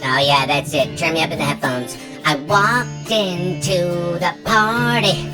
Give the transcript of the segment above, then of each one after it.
Oh yeah, that's it. Turn me up in the headphones. I walked into the party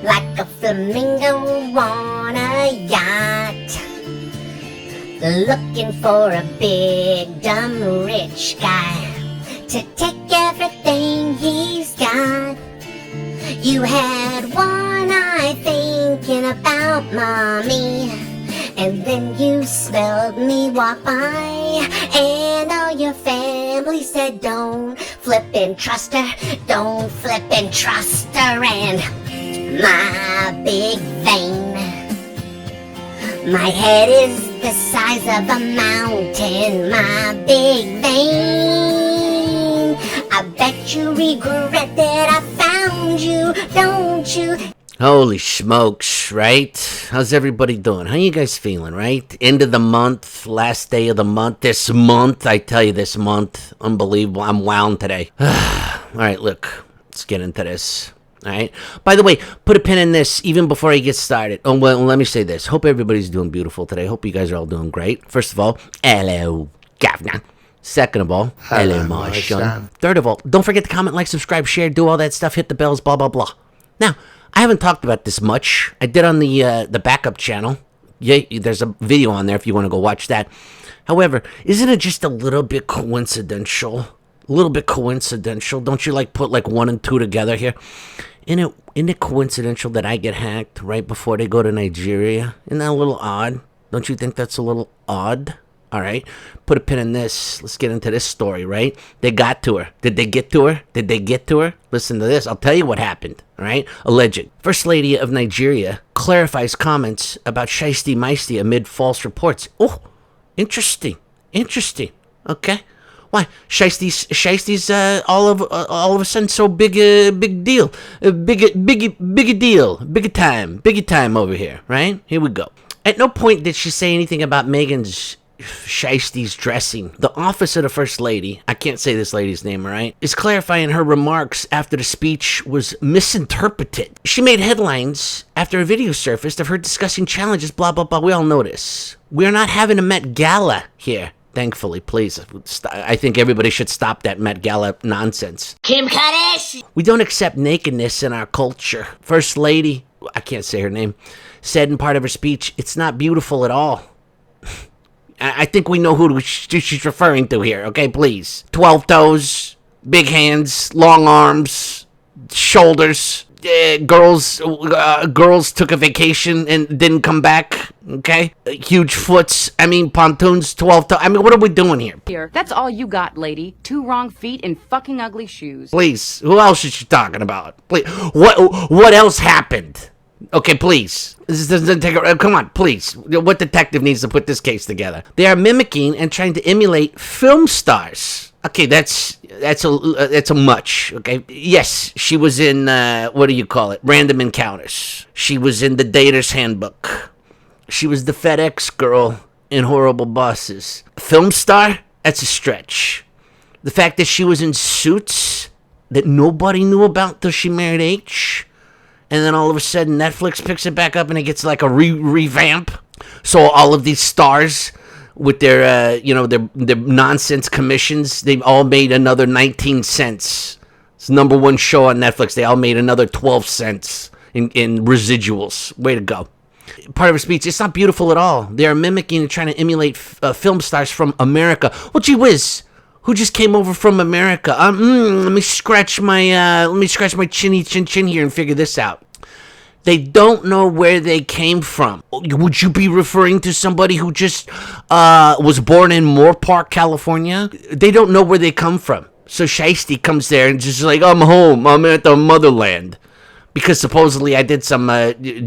like a flamingo on a yacht, looking for a big, dumb, rich guy to take everything he's got. You had one eye thinking about mommy, and then you smelled me walk by, and all your family said don't flip and trust her, don't flip and trust her. And my big vein, my head is the size of a mountain, my big vein. I bet you regret that I found you, don't you? Holy smokes, right? How's everybody doing? How you guys feeling, right? End of the month, last day of the month. This month, I tell you, this month, unbelievable. I'm wound today. All right, look, let's get into this. All right. By the way, put a pin in this even before I get started. Oh, well, let me say this. Hope everybody's doing beautiful today. Hope you guys are all doing great. First of all, hello, Governor. Second of all, hello, Marshall. Third of all, don't forget to comment, like, subscribe, share, do all that stuff, hit the bells, blah, blah, blah. Now, I haven't talked about this much. I did on the backup channel. Yeah, there's a video on there if you want to go watch that. However, isn't it just a little bit coincidental? A little bit coincidental. Don't you like put like 1 and 2 together here? Isn't it coincidental that I get hacked right before they go to Nigeria? Isn't that a little odd? Don't you think that's a little odd? All right, put a pin in this. Let's get into this story, right? They got to her. Did they get to her? Did they get to her? Listen to this. I'll tell you what happened, all right? Alleged. First Lady of Nigeria clarifies comments about Shiesty Meisty amid false reports. Oh, interesting. Interesting. Okay. Why? Shiesty's all of a sudden so big deal. Bigger time over here, right? Here we go. At no point did she say anything about Meghan's Shiesty's dressing. The office of the First Lady, I can't say this lady's name, right, is clarifying her remarks after the speech was misinterpreted. She made headlines after a video surfaced of her discussing challenges, blah, blah, blah. We all know this. We're not having a Met Gala here. Thankfully, please. I think everybody should stop that Met Gala nonsense. Kim Kardashian! We don't accept nakedness in our culture. First Lady, I can't say her name, said in part of her speech, it's not beautiful at all. I think we know who she's referring to here, okay, please. 12 toes, big hands, long arms, shoulders. Girls took a vacation and didn't come back, okay? Huge foots, pontoons, 12 toes. What are we doing here? That's all you got, lady. 2 wrong feet and fucking ugly shoes. Please, who else is she talking about? Please, what else happened? Okay, please. This doesn't take come on, please. What detective needs to put this case together? They are mimicking and trying to emulate film stars. Okay, that's a much. Okay, yes, she was in Random Encounters. She was in the Dater's Handbook. She was the FedEx girl in Horrible Bosses. Film star? That's a stretch. The fact that she was in Suits that nobody knew about till she married H. And then all of a sudden, Netflix picks it back up and it gets like a revamp. So all of these stars with their, their nonsense commissions, they've all made another 19 cents. It's the #1 show on Netflix. They all made another 12 cents in residuals. Way to go. Part of her speech, it's not beautiful at all. They are mimicking and trying to emulate film stars from America. Well, gee whiz. Who just came over from America? Let me scratch my chinny chin here and figure this out. They don't know where they came from. Would you be referring to somebody who just was born in Moorpark, California? They don't know where they come from. So Shiesty comes there and just like, I'm home. I'm at the motherland. Because supposedly I did some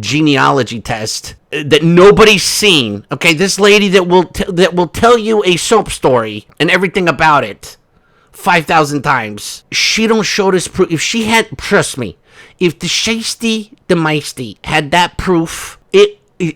genealogy test that nobody's seen. Okay, this lady that will tell you a soap story and everything about it 5,000 times. She don't show this proof. If she had, trust me, if the Shiesty the Meisty had that proof,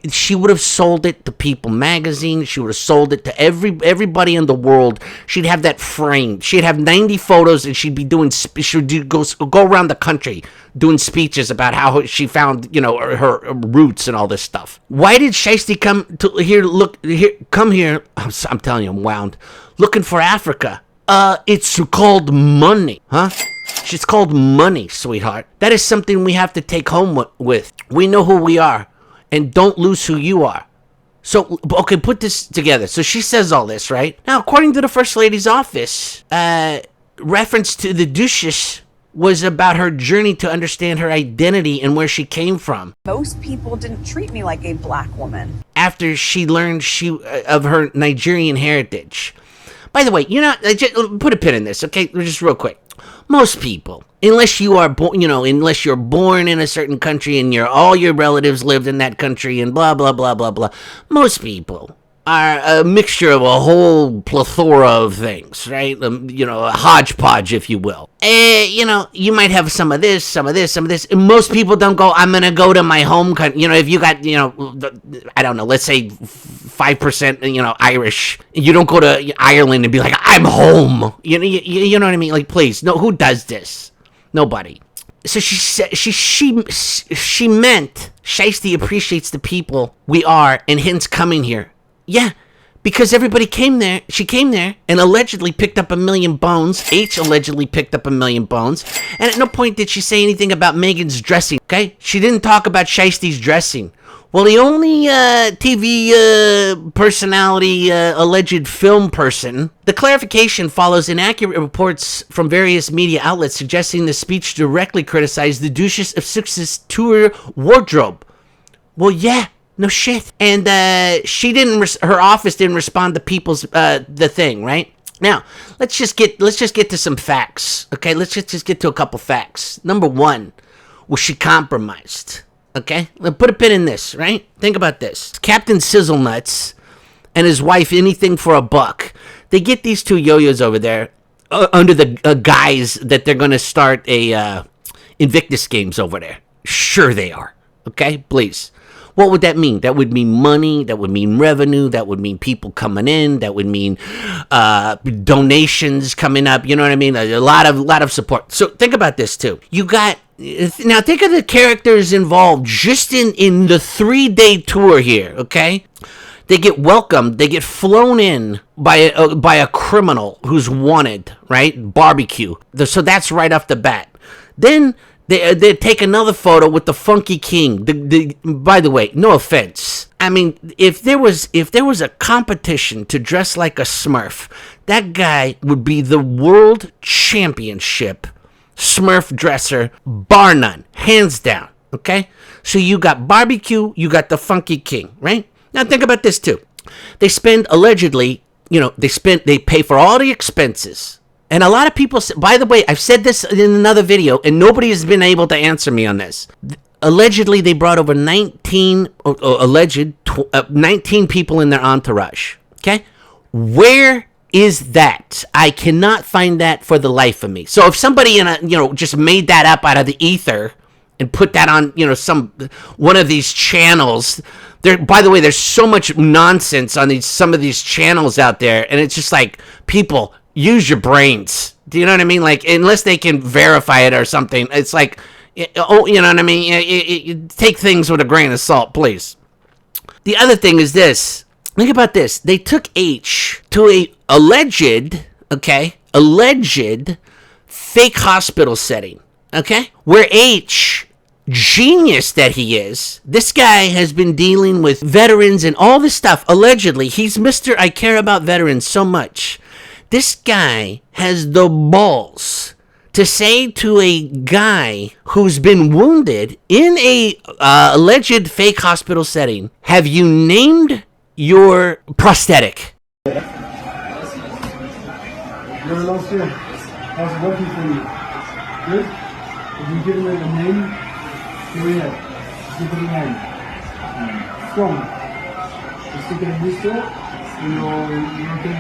she would have sold it to People magazine. She would have sold it to everybody in the world. She'd have that framed. She'd have 90 photos, and she'd be doing. She'd go around the country doing speeches about how she found, her roots and all this stuff. Why did Shiesty come here? Come here. I'm telling you, I'm wound. Looking for Africa. It's called money, huh? It's called money, sweetheart. That is something we have to take home with. We know who we are, and don't lose who you are. So, okay, put this together. So she says all this, right? Now, according to the First Lady's office, reference to the Duchess was about her journey to understand her identity and where she came from. Most people didn't treat me like a black woman. After she learned of her Nigerian heritage. By the way, just put a pin in this, okay? Just real quick. Most people, unless you are unless you're born in a certain country and all your relatives lived in that country and blah blah blah blah blah, most people are a mixture of a whole plethora of things, right? A hodgepodge, if you will. You might have some of this, some of this, some of this. And most people don't go, I'm going to go to my home country. If you got, I don't know, let's say 5%, Irish. You don't go to Ireland and be like, I'm home. You know what I mean? Like, please, no, who does this? Nobody. So she said she meant Shiesty appreciates the people we are and hence coming here. Yeah, because everybody came there. She came there and allegedly picked up 1 million bones. H allegedly picked up 1 million bones. And at no point did she say anything about Meghan's dressing, okay? She didn't talk about Shiesty's dressing. Well, the only TV personality, alleged film person, the clarification follows inaccurate reports from various media outlets suggesting the speech directly criticized the Duchess of Sussex's tour wardrobe. Well, yeah. No shit. And her office didn't respond to people's the thing, right? Now, let's just get to some facts. Okay? Let's just get to a couple facts. Number 1, was she compromised? Okay? Put a pin in this, right? Think about this. Captain Sizzlenuts and his wife, Anything for a Buck. They get these two yo-yos over there under the guise that they're going to start a Invictus Games over there. Sure they are. Okay? Please. What would that mean? That would mean money. That would mean revenue. That would mean people coming in. That would mean donations coming up. You know what I mean? A lot of support. So think about this too. Now think of the characters involved just in the 3-day tour here. Okay, they get welcomed. They get flown in by a criminal who's wanted. Right? Barbecue. So that's right off the bat. Then They take another photo with the Funky King. By the way, no offense. I mean, if there was a competition to dress like a Smurf, that guy would be the world championship Smurf dresser, bar none, hands down. Okay, so you got Barbecue, you got the Funky King, right? Now think about this too. They spend allegedly, they pay for all the expenses. And a lot of people, by the way, I've said this in another video, and nobody has been able to answer me on this. Allegedly, they brought over 19 people in their entourage. Okay? Where is that? I cannot find that for the life of me. So if somebody just made that up out of the ether and put that on, one of these channels. By the way, there's so much nonsense on some of these channels out there, and it's just like, people, use your brains. Do you know what I mean? Like, unless they can verify it or something, it's like, you know what I mean? Take things with a grain of salt, please. The other thing is this. Think about this. They took H to a alleged fake hospital setting, okay? Where H, genius that he is, this guy has been dealing with veterans and all this stuff. Allegedly, he's Mr. I care about veterans so much. This guy has the balls to say to a guy who's been wounded in a alleged fake hospital setting, have you named your prosthetic? How's it working for you? Good? Have you given it a name? Go ahead. Give it a name. Strong. You stick it in this door, you're okay.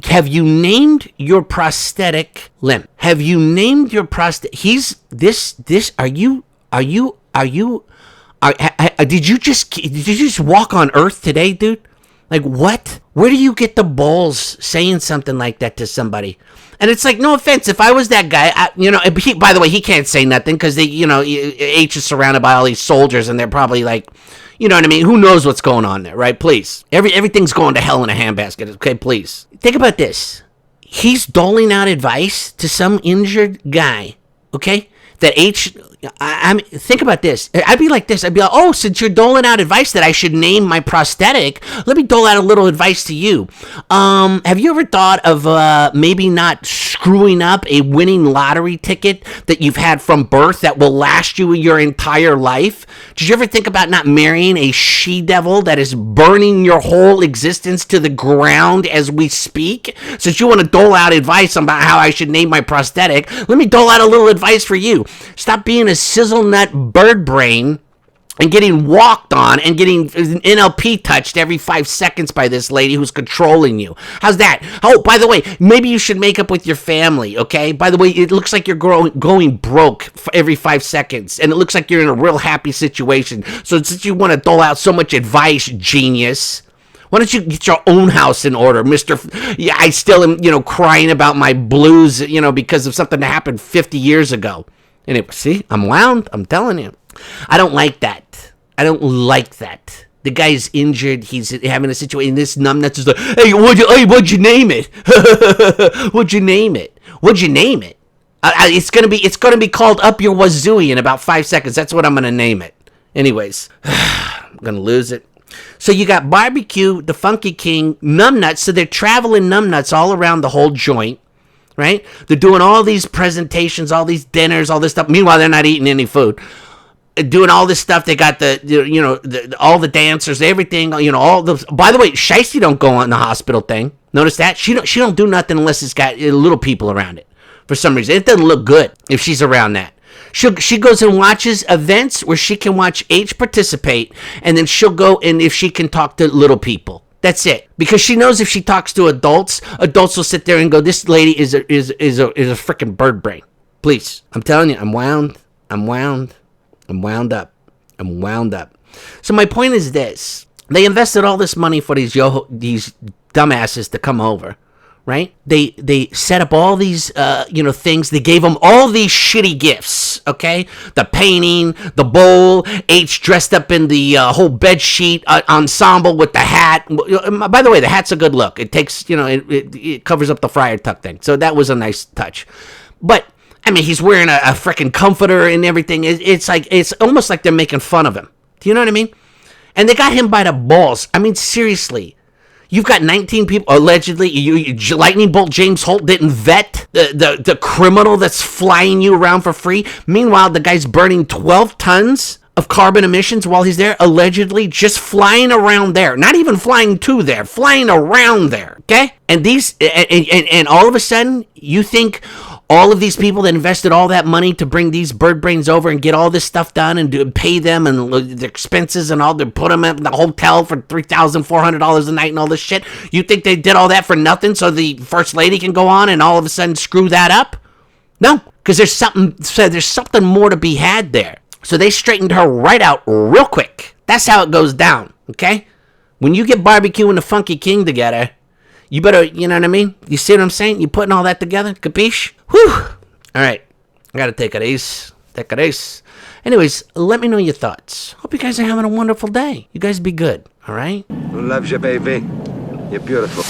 Have you named your prosthetic limb? Have you named your prosthetic? Did you just walk on Earth today, dude? Like, what? Where do you get the balls saying something like that to somebody? And it's like, no offense, if I was that guy, by the way, he can't say nothing because H is surrounded by all these soldiers and they're probably like, you know what I mean? Who knows what's going on there, right? Please. Everything's going to hell in a handbasket, okay? Please. Think about this. He's doling out advice to some injured guy, okay? That think about this. I'd be like this. I'd be like, oh, since you're doling out advice that I should name my prosthetic, let me dole out a little advice to you. Have you ever thought of maybe not screwing up a winning lottery ticket that you've had from birth that will last you your entire life? Did you ever think about not marrying a she-devil that is burning your whole existence to the ground as we speak? Since you want to dole out advice about how I should name my prosthetic, let me dole out a little advice for you. Stop being a sizzle nut bird brain and getting walked on and getting NLP touched every 5 seconds by this lady who's controlling you. How's that? Oh, by the way, maybe you should make up with your family, okay? By the way, it looks like you're going broke every 5 seconds, and it looks like you're in a real happy situation. So since you want to dole out so much advice, genius, why don't you get your own house in order, Mr. Yeah, I still am, crying about my blues, because of something that happened 50 years ago. Anyway, see, I'm wound. I'm telling you. I don't like that. I don't like that. The guy's injured. He's having a situation. This numbnuts is like, hey, what'd you name it? What'd you name it? What'd you name it? It's gonna be called Up Your Wazooey in about 5 seconds. That's what I'm gonna name it. Anyways, I'm gonna lose it. So you got Barbecue, the Funky King, Numbnuts. So they're traveling Numbnuts all around the whole joint. Right? They're doing all these presentations, all these dinners, all this stuff. Meanwhile, they're not eating any food. Doing all this stuff. They got all the dancers, everything. By the way, Shiesty don't go on the hospital thing. Notice that she don't do nothing unless it's got little people around it. For some reason, it doesn't look good if she's around that. She goes and watches events where she can watch H participate, and then she'll go and if she can talk to little people. That's it. Because she knows if she talks to adults will sit there and go, this lady is a freaking bird brain. Please. I'm telling you, I'm wound up. So my point is this. They invested all this money for these dumbasses to come over. Right? They set up all these, things. They gave them all these shitty gifts, okay? The painting, the bowl, H dressed up in the whole bed sheet ensemble with the hat. By the way, the hat's a good look. It takes, it covers up the Friar Tuck thing. So that was a nice touch. But, I mean, he's wearing a freaking comforter and everything. It's almost like they're making fun of him. Do you know what I mean? And they got him by the balls. I mean, seriously. You've got 19 people, allegedly, Lightning Bolt James Holt didn't vet the criminal that's flying you around for free. Meanwhile, the guy's burning 12 tons of carbon emissions while he's there, allegedly, just flying around there. Not even flying to there, flying around there, okay? And and all of a sudden, you think all of these people that invested all that money to bring these bird brains over and get all this stuff done and pay them and the expenses and all, to put them in the hotel for $3,400 a night and all this shit. You think they did all that for nothing so the first lady can go on and all of a sudden screw that up? No, because there's something more to be had there. So they straightened her right out real quick. That's how it goes down, okay? When you get Barbecue and the Funky King together, you better, you know what I mean? You see what I'm saying? You putting all that together? Capiche? Whew. All right. I got to take it easy. Anyways, let me know your thoughts. Hope you guys are having a wonderful day. You guys be good. All right? Loves you, baby. You're beautiful.